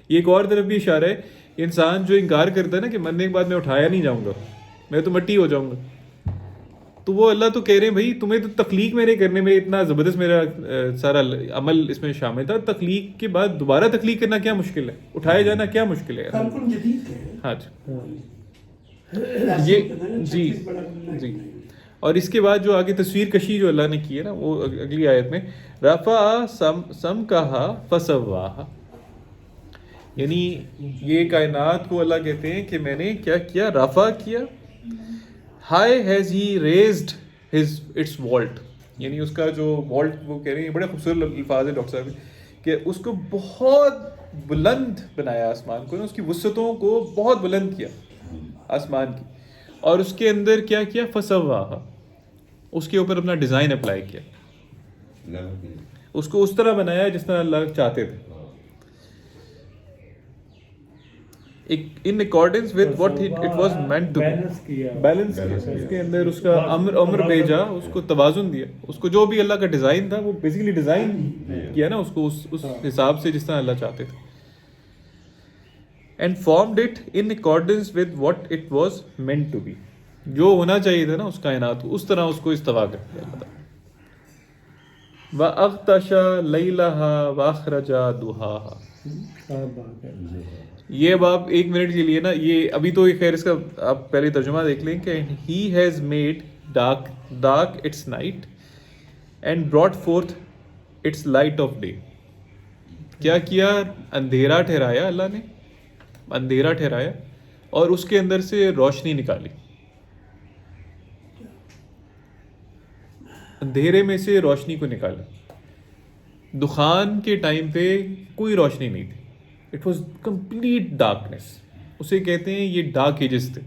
یہ ایک اور طرف بھی اشارہ ہے, انسان جو انکار کرتا ہے نا کہ مرنے کے بعد میں اٹھایا نہیں جاؤں گا, میں تو مٹی ہو جاؤں گا, تو وہ اللہ تو کہہ رہے ہیں بھائی تمہیں تو تخلیق میرے کرنے میں اتنا زبردست میرا سارا عمل اس میں شامل تھا, تخلیق کے بعد دوبارہ تخلیق کرنا کیا مشکل ہے, اٹھایا جانا کیا مشکل ہے. ہاں جی یہ جی جی. اور اس کے بعد جو آگے تصویر کشی جو اللہ نے کی ہے نا, وہ اگلی آیت میں رفع سمکہا فسواہا, یعنی یہ کائنات کو اللہ کہتے ہیں کہ میں نے کیا کیا, رفع کیا. He has he raised his its vault, یعنی اس کا جو والٹ, وہ کہہ رہے ہیں بڑے خوبصورت الفاظ ہے ڈاکٹر صاحب کہ اس کو بہت بلند بنایا آسمان کو, اس کی وسعتوں کو بہت بلند کیا آسمان کی, اور اس کے اندر کیا کیا, فسواہا, اس کے اوپر اپنا ڈیزائن اپلائی کیا, اس کو اس طرح بنایا جس طرح اللہ چاہتے تھے, in accordance with what it was meant to be, balance کیا, اس کے اندر اس کا امر بھیجا, اس کو توازن دیا, اس کو جو بھی اللہ کا ڈیزائن تھا وہ بیسیکلی ڈیزائن کیا نا اس کو اس حساب سے جس طرح اللہ چاہتے تھے. and formed it in accordance with what it was meant to be, جو ہونا چاہیے تھا نا اس کائنات کو, اس طرح اس کو استوا کر دیا اللہ تعالیٰ. وَأَغْطَشَ لَيْلَهَا وَأَخْرَجَ دُحَاهَا. یہ اب آپ ایک منٹ کے لیے نا, یہ ابھی تو خیر اس کا آپ پہلے ترجمہ دیکھ لیں کہ he has made dark its night and brought forth its light of day. کیا کیا, اندھیرا ٹھہرایا اللہ نے, اندھیرا ٹھہرایا اور اس کے اندر سے روشنی نکالی, اندھیرے میں سے روشنی کو نکالا. دخان کے ٹائم پہ کوئی روشنی نہیں تھی, اٹ واز کمپلیٹ ڈارکنیس, اسے کہتے ہیں یہ ڈارک ایجز تھے.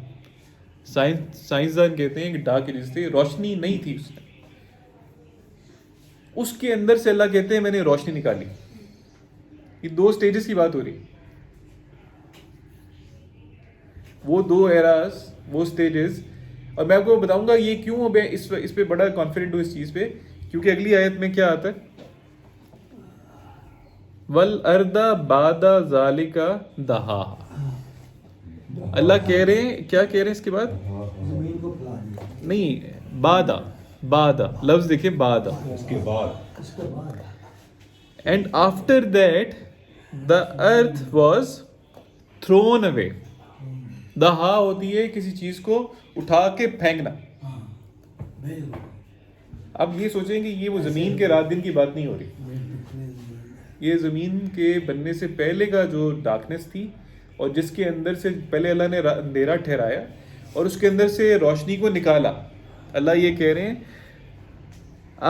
سائنسدان کہتے ہیں کہ ڈارک ایجز تھے, روشنی نہیں تھی اس میں. اس کے اندر سے اللہ کہتے ہیں میں نے روشنی نکالی. یہ 2 سٹیجز کی بات ہو رہی. وہ 2 ایراز، وہ سٹیجز. اور میں آپ کو بتاؤں گا یہ کیوں میں اس پہ بڑا کانفیڈنٹ ہوں اس چیز پہ، کیونکہ اگلی آیت میں کیا آتا ہے، وَالْأَرْضَ بَعْدَ ذَلِكَ دَحَاهَا. اللہ کہہ رہے ہیں، کیا کہہ رہے ہیں اس کے بعد؟ زمین کو پھیلا دیا. نہیں، بعد لفظ دیکھیں، بعد. اس کے بعد اس کے بعد and after that the earth was thrown away. دہا ہوتی ہے کسی چیز کو اٹھا کے پھینکنا. ہاں بالکل. اب یہ سوچیں کہ یہ وہ زمین کے رات دن کی بات نہیں ہو رہی، یہ زمین کے بننے سے پہلے کا جو ڈارکنیس تھی، اور جس کے اندر سے پہلے اللہ نے اندھیرا ٹھہرایا اور اس کے اندر سے روشنی کو نکالا. اللہ یہ کہہ رہے ہیں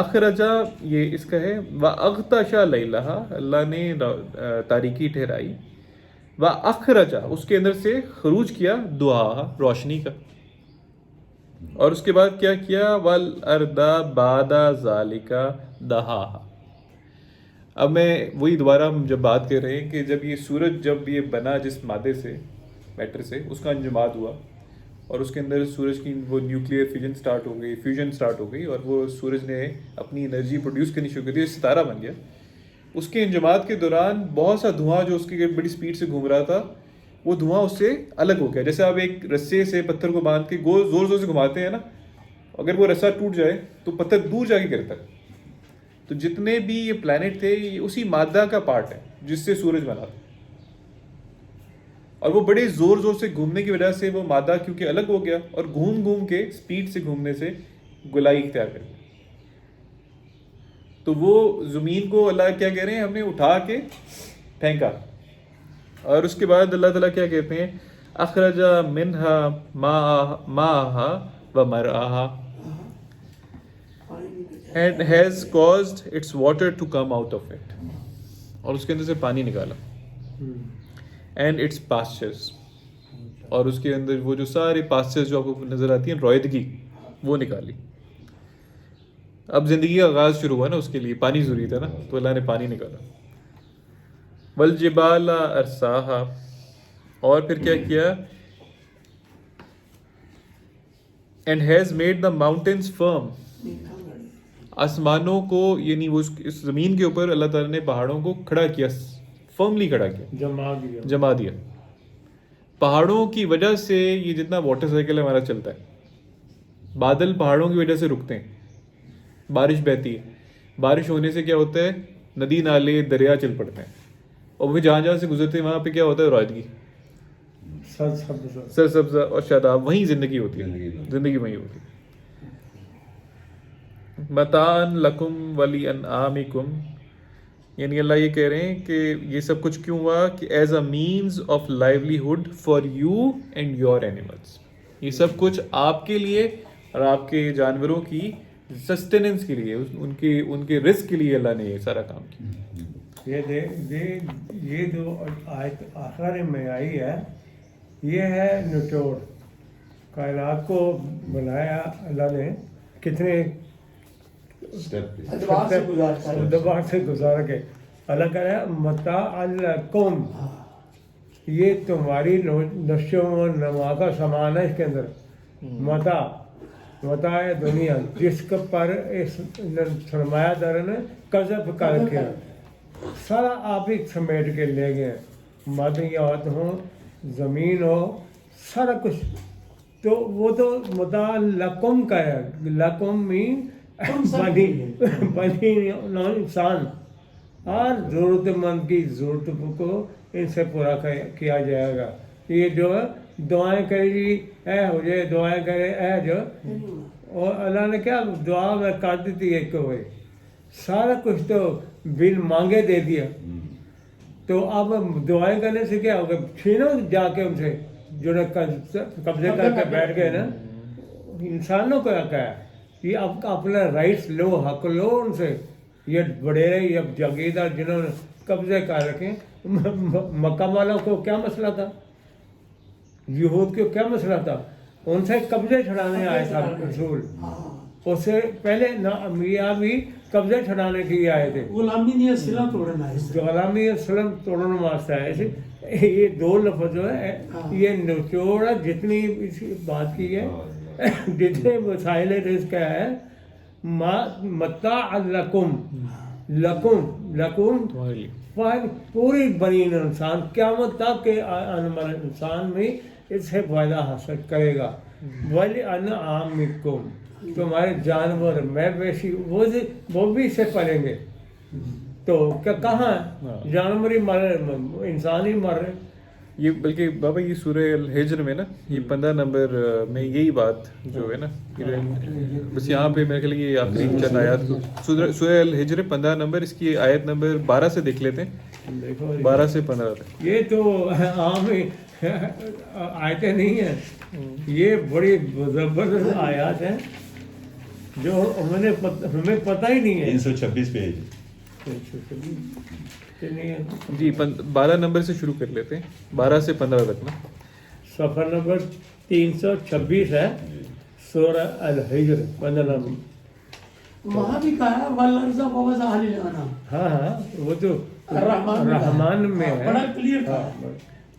اخرجا، یہ اس کا ہے، وَأَغْطَشَ لَيْلَهَا، اللہ نے تاریکی ٹھہرائی، وَأَخْرَجَ، اس کے اندر سے خروج کیا، دعا روشنی کا. اور اس کے بعد کیا کیا، وَالْأَرْضَ بَعْدَ ذَلِكَ دَحَاهَا. اب میں وہی دوبارہ ہم جب بات کر رہے ہیں کہ جب یہ سورج جب یہ بنا جس مادے سے، میٹر سے، اس کا انجماد ہوا اور اس کے اندر سورج کی وہ نیوکلیئر فیوژن سٹارٹ ہو گئی اور وہ سورج نے اپنی انرجی پروڈیوس کرنی شروع کر دی، ستارہ بن گیا. اس کے انجماد کے دوران بہت سا دھواں جو اس کی بڑی سپیڈ سے گھوم رہا تھا، وہ دھواں اس سے الگ ہو گیا. جیسے آپ ایک رسے سے پتھر کو باندھ کے زور زور سے گھماتے ہیں نا، اگر وہ رسا ٹوٹ جائے تو پتھر دور جا کے گرتا ہے. تو جتنے بھی یہ پلانٹ تھے یہ اسی مادہ کا پارٹ ہے جس سے سورج بنا تھا، اور وہ بڑے زور زور سے گھومنے کی وجہ سے وہ مادہ کیونکہ الگ ہو گیا اور گھوم کے سپیڈ سے گھومنے سے گولائی اختیار کر گیا. تو وہ زمین کو اللہ کیا کہہ رہے ہیں، ہم نے اٹھا کے پھینکا. اور اس کے بعد اللہ تعالیٰ کیا کہتے ہیں، اخرج منہا ماءہا ومرعاہا and has caused its water to come out of it، اور اس کے اندر سے پانی نکالا. and its pastures، اور اس کے اندر وہ جو سارے pastures جو آپ کو نظر آتی ہیں رویدگی، وہ نکالی. اب زندگی کا آغاز شروع ہوا نا، اس کے لیے پانی ضروری تھا نا، تو اللہ نے پانی نکالا. والجبال ارساہا، اور پھر کیا کیا، and has made the mountains firm، آسمانوں کو یعنی وہ اس زمین کے اوپر اللہ تعالیٰ نے پہاڑوں کو کھڑا کیا، فرملی کھڑا کیا، جما دیا. پہاڑوں کی وجہ سے یہ جتنا واٹر سائیکل ہمارا چلتا ہے، بادل پہاڑوں کی وجہ سے رکتے ہیں، بارش بہتی ہے، بارش ہونے سے کیا ہوتا ہے، ندی نالے دریا چل پڑتے ہیں، اور وہ جہاں جہاں سے گزرتے ہیں وہاں پہ کیا ہوتا ہے، روادگی، سرسبز اور شاداب، وہیں زندگی ہوتی ہے، زندگی وہیں ہوتی ہے. متاعً لکم ولانعامکم، یعنی اللہ یہ کہہ رہے ہیں کہ یہ سب کچھ کیوں ہوا، کہ as a means of livelihood for you and your animals, یہ سب کچھ آپ کے لیے اور آپ کے جانوروں کی سسٹیننس کے لیے، ان کے رزق کے لیے اللہ نے یہ سارا کام کیا. یہ جو آیت آخر میں آئی ہے، یہ ہے نچوڑ. کائنات کو بنایا اللہ نے کتنے ادوار سے گزار کے. اللہ کہہ رہا ہے متاع لکم، یہ تمہاری نشو و نما کا سامان ہے. اس کے اندر متاع دنیا، جس کے پر اس سرمایہ دار نے قذف کر کے سارا آپ ہی سمیٹ کے لے گئے. مادیات ہوں، زمین ہو، سارا کچھ. تو وہ تو متاع لکم کا ہے. لکم مین بنی انسان، اور ضرورت مند کی ضرورت کو ان سے پورا کیا جائے گا. یہ جو ہے دعائیں کرے گی اے ہو جائے، دعائیں کرے اے جو، اور اللہ نے کیا دعا میں کر دیتی ہے کہ بھائی سارا کچھ تو بن مانگے دے دیا. تو اب دعائیں کرنے سے کیا ہوگا، چھینو جا کے ان سے جو قبضے کر کے بیٹھ گئے نا. انسانوں کو کیا ہے، یہ اب اپنا رائٹس لو، حق لو ان سے. یہ وڈیرے یا جاگیردار جنہوں نے قبضے کر رکھے، مکہ والوں کو کیا مسئلہ تھا، یہود کو کیا مسئلہ تھا، ان سے قبضے چھڑانے آئے تھا رسول. اس سے پہلے نہ انبیاء بھی قبضے چھڑانے کی آئے تھے، غلامی نہیں سلا توڑنا ہے اس غلامی اسلم توڑنے واسطے ہے. یہ دو لفظ جو ہے یہ نچوڑ ہے جتنی اس بات کی ہے، جتنے مسائل رزق ہے. متاع لکم تمہارے لیے پوری بنی انسان قیامت تک کے آنے والے انسان میں اس سے فائدہ حاصل کرے گا. وَلِأَنْعَامِكُمْ تمہارے جانور مویشی وہ بھی اس سے پلیں گے. تو کہاں جانور ہی مر رہے، انسان ہی مر رہے. یہ بلکہ بابا یہ سورہ الحجر میں نا یہ 15 نمبر میں یہی بات جو ہے نا بس یہاں پہ میرے خیال یہ آخری چند آیات سورہ الحجر 15 نمبر اس کی آیت نمبر 12 سے دیکھ لیتے ہیں. دیکھو 12 سے 15 تک یہ تو عام آیتیں نہیں ہیں، یہ بڑی زبردست آیات ہیں جو ہمیں پتہ ہی نہیں ہے. 326 پیج. جی 12 نمبر سے شروع کر لیتے ہیں 12 سے 15 تک نا. صفحہ نمبر 326 ہے سورہ الحجر 15 نمبر. وہاں بھی کہا ہے والارض ووضعها للانام. ہاں وہ تو رحمان میں ہے. بڑا کلیئر تھا.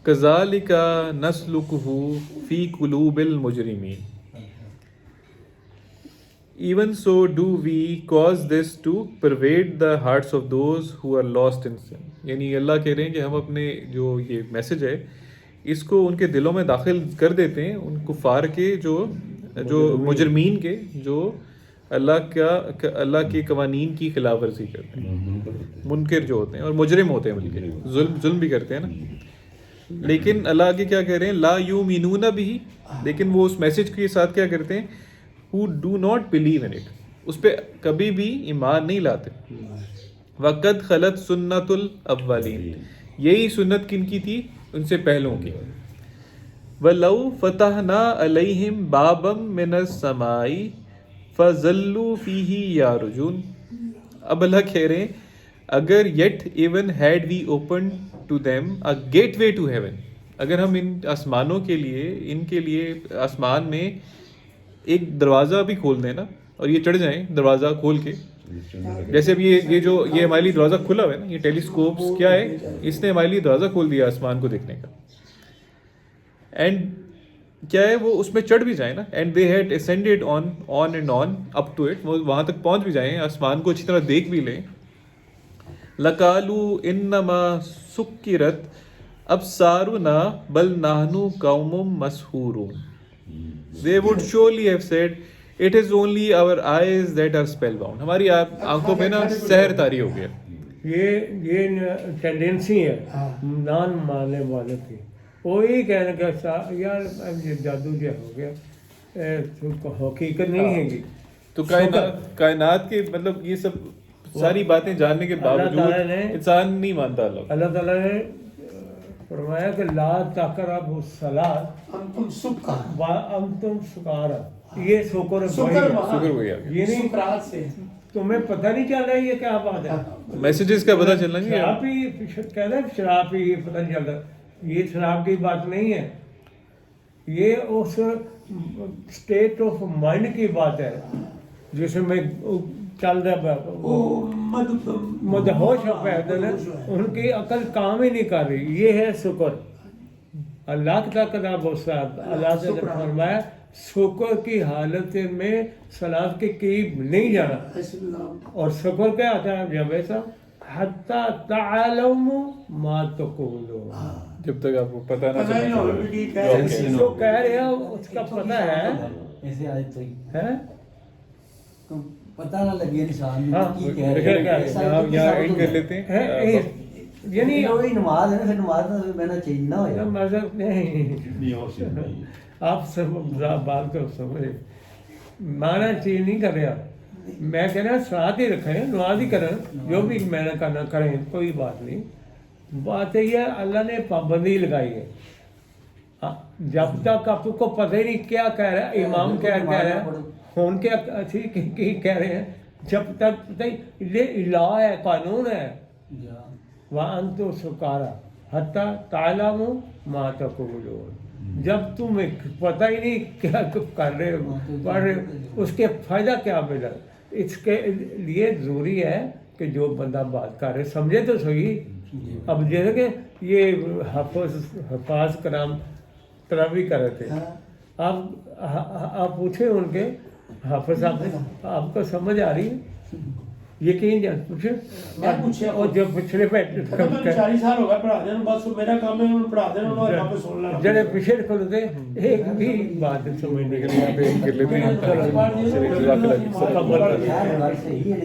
كَذَلِكَ نَسْلُكُهُ فِي قُلُوبِ الْمُجْرِمِينَ. Even so do we cause this to pervade the hearts of those who are lost in sin. یعنی اللہ کہہ رہے ہیں کہ ہم اپنے جو یہ میسج ہے اس کو ان کے دلوں میں داخل کر دیتے ہیں، ان کفار کے جو مجرمین کے جو اللہ کے قوانین کی خلاف ورزی کرتے ہیں، منکر جو ہوتے ہیں اور مجرم ہوتے ہیں بلکہ ظلم بھی کرتے ہیں نا. لیکن اللہ آگے کیا کہہ رہے ہیں لا یؤمنون بھی، لیکن وہ اس میسج کے ساتھ کیا کرتے ہیں who do not believe in it، اس پہ کبھی بھی ایمان نہیں لاتے. وقد خلت سنت الاولین، یہی سنت کن کی تھی؟ ان سے پہلوں کی. وَلَوْ فَتَحْنَا عَلَيْهِمْ بَابًا مِّنَ السَّمَاءِ فَظَلُّوا فِيهِ يَعْرُجُونَ. اب اللہ کہہ رہے ہیں اگر yet even had we opened to them a gateway to heaven، اگر ہم ان آسمانوں کے لیے ان کے لیے آسمان میں ایک دروازہ بھی کھول دیں نا اور یہ چڑھ جائیں دروازہ کھول کے، جیسے اب یہ ہمارے لیے دروازہ کھلا ہوا ہے نا، یہ ٹیلیسکوپس کیا ہے، اس نے ہمارے لیے دروازہ کھول دیا آسمان کو دیکھنے کا. اینڈ کیا ہے وہ اس میں چڑھ بھی جائیں نا، and they had ascended on and on up to it, وہ وہاں تک پہنچ بھی جائیں، آسمان کو اچھی طرح دیکھ بھی لیں. لَقَالُوا إِنَّمَا سُكِّرَتْ أَبْصَارُنَا بَلْ نَحْنُ قَوْمٌ مَسْحُورُونَ. They would surely have said, it is only our eyes that are spellbound. ہماری آنکھوں پہ نا سحر طاری ہو گیا. یہ ٹینڈنسی ہے نان ماننے والوں کی. وہی کہنے کا یار یہ جادو جو ہو گیا حقیقت نہیں ہے گی. تو کائنات کے مطلب یہ سب ساری باتیں جاننے کے باوجود انسان نہیں مانتا. اللہ تعالیٰ نے فرمایا کہ لا تقربوا الصلاۃ وانتم سکارا. یہ شکر ہو گیا. یہ نہیں سے تمہیں پتہ نہیں چل رہا یہ کیا بات ہے. میسیجز کا پتہ چلنا نہیں. شراب ہی کہہ رہے شراب ہی پتہ نہیں چل رہا. یہ شراب کی بات نہیں ہے، یہ اس اسٹیٹ آف مائنڈ کی بات ہے جس میں چل رہا مدہوش پیدل ہے، ان کی عقل کام ہی نہیں کر رہی. یہ ہے شکر. اللہ کا اللہ نے فرمایا شکر کی حالت میں صلاۃ کے قریب نہیں جانا. اور شکر کیا آتا ہے جب ایسا حتی تعلموا ما تقولون، جب تک آپ کو پتہ نہ چلے جو کہہ رہے ہیں اس کا پتہ ہے ایسے آج تو ہے پتہ نہ لگے انسان ہاں کی کہہ رہے یہاں اینڈ کر لیتے ہیں. یعنی وہی نماز ہے نا، پھر نماز میں نہ چینج نہ ہو مذہب نہیں. آپ سب بات کو سمجھے مانا چینج نہیں کر رہا. میں کہہ رہا ساتھ ہی رکھیں، نماز ہی کریں، جو بھی میں نے کرنا کریں، کوئی بات نہیں. بات یہ ہے اللہ نے پابندی لگائی ہے. جب تک آپ کو پتہ ہی نہیں کیا کہہ رہا ہے امام کیا کہہ رہا ہے، خون کیا کہہ رہے ہیں، جب تک یہ لا ہے قانون ہے. وَأَنْتُمْ سُكَارَىٰ حَتَّىٰ تَعْلَمُوا مَا تَقُولُونَ. جب تمہیں پتہ ہی نہیں کیا کر رہے ہو پڑھ رہے ہو اس کے فائدہ کیا ملا. اس کے لیے ضروری ہے کہ جو بندہ بات کر رہے سمجھے تو صحیح. اب جیسے کہ یہ حفاظ کرام تراوی کر رہے تھے, آپ پوچھیں ان کے حافظ صاحب آپ کو سمجھ آ رہی ہے یقین جان پوچھیں میں پوچھا اور جو پچھلے پہ 40 سال ہو گئے پڑھا دینا بس میرا کام ہے انہوں پڑھا دینا انہوں واپس سن لینا جڑے پیچھے کھلتے ایک بھی بات سمجھ نہیں کر لیتے ہیں چلو جزاک اللہ. مکمل کر خیر بات صحیح ہے